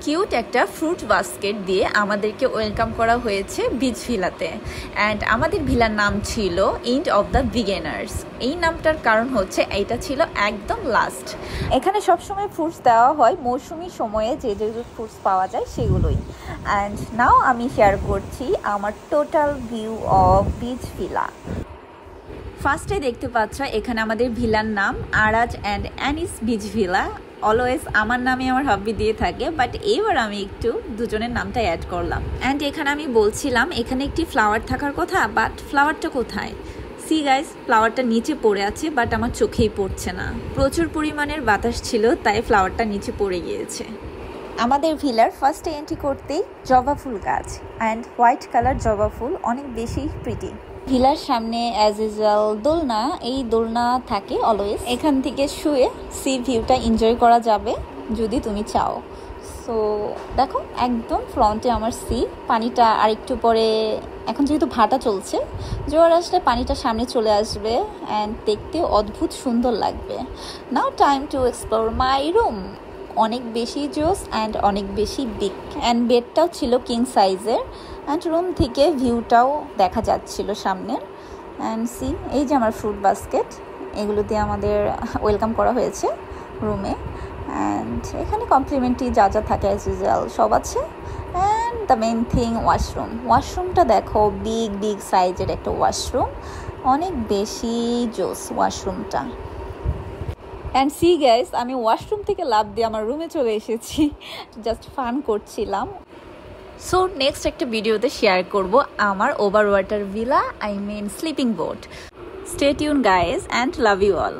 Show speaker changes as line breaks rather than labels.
Cute একটা fruit basket দিয়ে আমাদেরকে ওয়েলকাম করা হয়েছে বিচ ভিলাতে। অ্যান্ড আমাদের ভিলার নাম ছিল এন্ড অফ দ্য বিগিনার্স। এই নামটার কারণ হচ্ছে এইটা ছিল একদম লাস্ট। এখানে সবসময় ফ্রুটস দেওয়া হয় মৌসুমি সময়ে যে যে ফ্রুটস পাওয়া যায় সেগুলোই। অ্যান্ড নাও আমি শেয়ার করছি আমার total view of bitch villa. ফার্স্টে দেখতে পাচ্ছ এখানে আমাদের ভিলার নাম আরাজ and anise beach villa. Always আমার নামে আমার হাব্বি দিয়ে থাকে, বাট এবার আমি একটু দুজনের নামটা অ্যাড করলাম। অ্যান্ড এখানে আমি বলছিলাম এখানে একটি ফ্লাওয়ার থাকার কথা, বাট ফ্লাওয়ারটা কোথায়? সি গাইস, ফ্লাওয়ারটা নিচে পড়ে আছে, বাট আমার চোখেই পড়ছে না। প্রচুর পরিমাণের বাতাস ছিল, তাই ফ্লাওয়ারটা নিচে পড়ে গিয়েছে। আমাদের ভিলার ফার্স্টে এন্ট্রি করতেই জবা ফুল গাছ অ্যান্ড হোয়াইট কালার জবা ফুল অনেক বেশি প্রিটি। ভিলার সামনে অ্যাজ ইউজুয়াল দোলনা, এই দোলনা থাকে অলওয়েজ। এখান থেকে শুয়ে সি ভিউটা এনজয় করা যাবে যদি তুমি চাও। সো দেখো একদম ফ্রন্টে আমার সি, পানিটা আরেকটু পরে, এখন যেহেতু ভাটা চলছে, জোয়ার আসলে পানিটা সামনে চলে আসবে অ্যান্ড দেখতে অদ্ভুত সুন্দর লাগবে। Now time to explore my room. অনেক বেশি জোস অ্যান্ড অনেক বেশি বিগ, অ্যান্ড বেডটাও ছিল কিং সাইজের। অ্যান্ড রুম থেকে ভিউটাও দেখা যাচ্ছিল সামনের। অ্যান্ড সি, এই যে আমার ফ্রুট বাস্কেট, এগুলো দিয়ে আমাদের ওয়েলকাম করা হয়েছে রুমে। অ্যান্ড এখানে কমপ্লিমেন্টারি যা যা থাকে অ্যাজ ইউজুয়াল সব আছে। And the main thing washroom. ওয়াশরুমটা দেখো, বিগ বিগ সাইজের একটা ওয়াশরুম, অনেক বেশি জোস ওয়াশরুমটা। অ্যান্ড সি গাইস, আমি ওয়াশরুম থেকে লাফ দিয়ে আমার রুমে চলে এসেছি, জাস্ট ফান করছিলাম। সো নেক্সট একটা ভিডিওতে শেয়ার করব আমার over water villa, I mean sleeping boat. Stay tuned guys and love you all.